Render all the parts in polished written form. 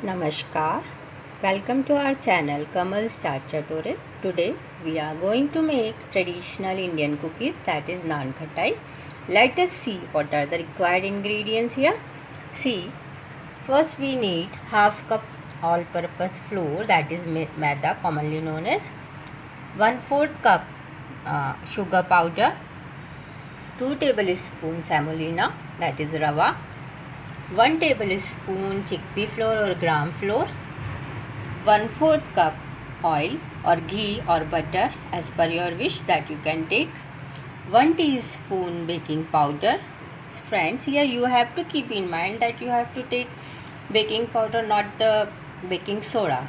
Namaskar. Welcome to our channel Kamal's Chaat Chature. Today we are going to make traditional Indian cookies, that is naan khatai. Let us see what are the required ingredients here. See, first we need half cup all purpose flour, that is maida commonly known as, 1/4 cup sugar powder, 2 tablespoons semolina, that is rava, 1 tablespoon chickpea flour or gram flour, 1/4 cup oil or ghee or butter as per your wish that you can take, 1 teaspoon baking powder. Friends, here you have to keep in mind that you have to take baking powder, not the baking soda.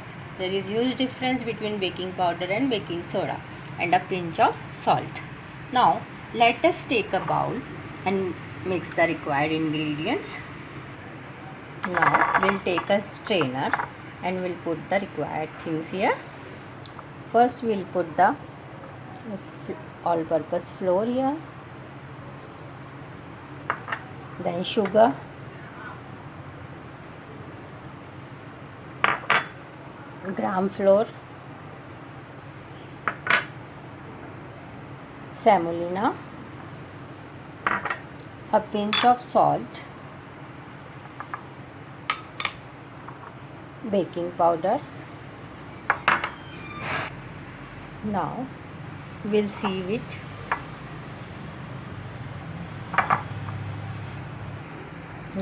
There is huge difference between baking powder and baking soda, and a pinch of salt. Now let us take a bowl and mix the required ingredients. Now we'll take a strainer and we'll put the required things here. First we'll put the all purpose flour here, then sugar, gram flour, semolina, a pinch of salt, baking powder. Now we'll sieve it.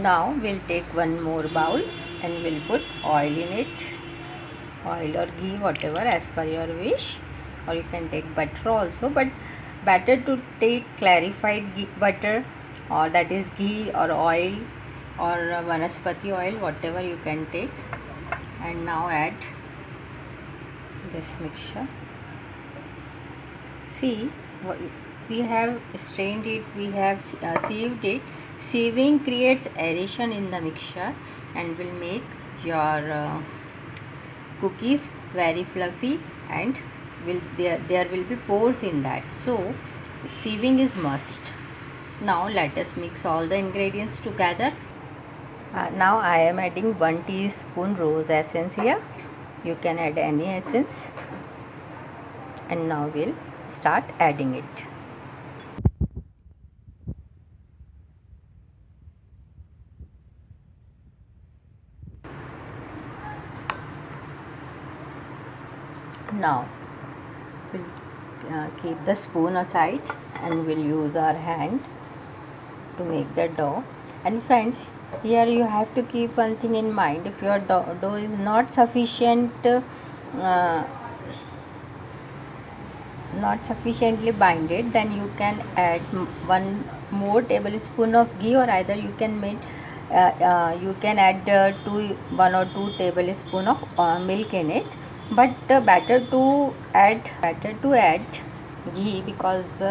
Now we'll take one more bowl and we'll put oil in it, oil or ghee, whatever as per your wish, or you can take butter also, but better to take clarified butter, or that is ghee or oil or vanaspati oil, whatever you can take. And now add this mixture. See, we have strained it, we have sieved it. Sieving creates aeration in the mixture and will make your cookies very fluffy, and there will be pores in that, so sieving is must. Now let us mix all the ingredients together. Now I am adding 1 teaspoon rose essence here. You can add any essence, and now we'll start adding it. Now we'll keep the spoon aside and we'll use our hand to make the dough. And friends, here you have to keep one thing in mind: if your dough is not sufficiently binded, then you can add 1 more tablespoon of ghee, or either you can add 1 or 2 tablespoon of milk in it. But better to add ghee, because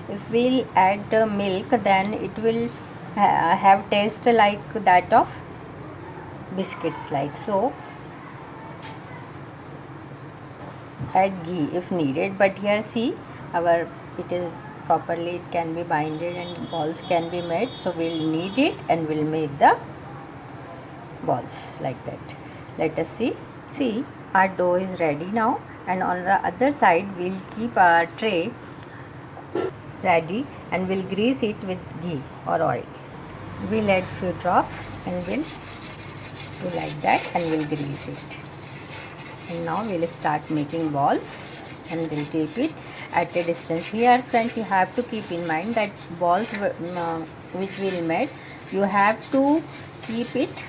if we'll add milk, then it will have taste like that of biscuits, like so. Add ghee if needed, but here see, it is properly, it can be binded and balls can be made, so we'll knead it and we'll make the balls like that. Let us see, our dough is ready now, and on the other side we'll keep our tray ready and we'll grease it with ghee or oil. We'll add few drops and we'll do like that and we'll grease it. And now we'll start making balls and we'll keep it at a distance. Here friends, you have to keep in mind that balls which we'll make, you have to keep it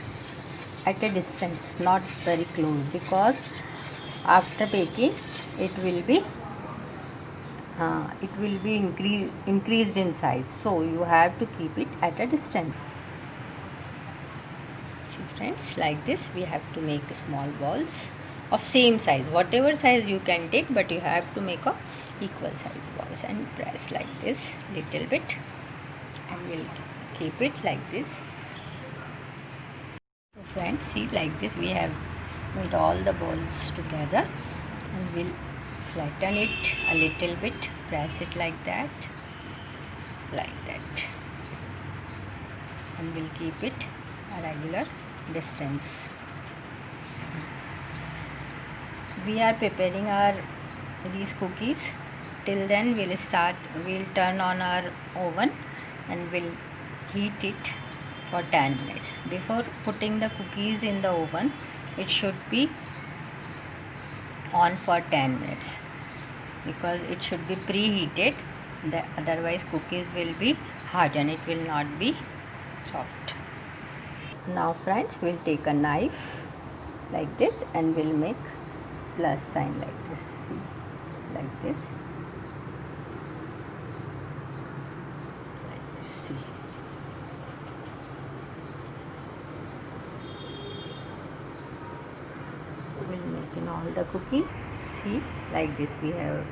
at a distance, not very close, because after baking it will be increased in size, so you have to keep it at a distance. See friends, like this we have to make small balls of same size, whatever size you can take, but you have to make a equal size balls and press like this little bit, and we'll keep it like this. So friends, see, like this we have made all the balls together, and we'll flatten it a little bit, press it like that, and we'll keep it a regular distance. we are preparing our these cookies. Till then we'll turn on our oven and we'll heat it for 10 minutes. Before putting the cookies in the oven, it should be on for 10 minutes because it should be preheated. Otherwise cookies will be hard and it will not be soft. Now friends, we'll take a knife like this and we'll make plus sign like this. See, like this. Like this. See. We'll make in all the cookies. See, like this we have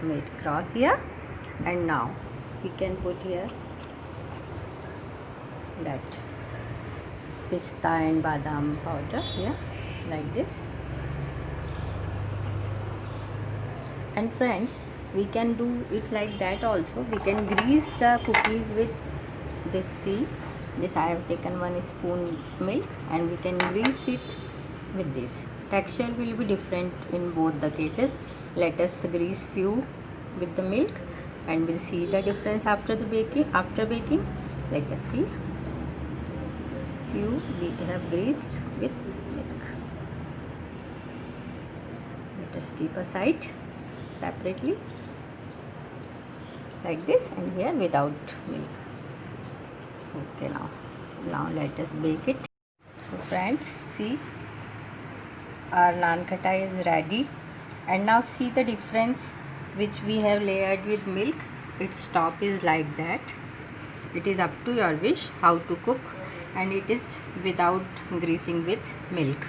made cross here, and now we can put here that pista and badam powder here, like this. And friends, we can do it like that also. We can grease the cookies with this. See, this I have taken 1 spoon milk and we can grease it with this. Texture will be different in both the cases. Let us grease few with the milk and we'll see the difference after the baking. After baking, let us see. Few we have greased with milk. Let us keep aside separately like this, and here without milk. Okay, now let us bake it. So friends, see, our naan khatai is ready, and now see the difference which we have layered with milk. Its top is like that. It is up to your wish how to cook, and it is without greasing with milk.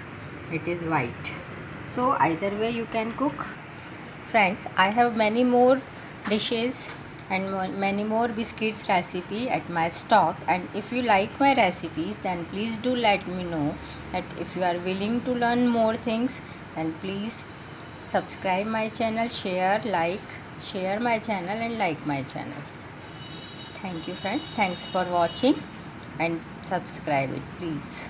It is white. So either way you can cook. Friends, I have many more dishes and many more biscuits recipe at my stock, and if you like my recipes then please do let me know. That if you are willing to learn more things, then please subscribe my channel, share my channel and like my channel. Thank you friends, thanks for watching and subscribe it please.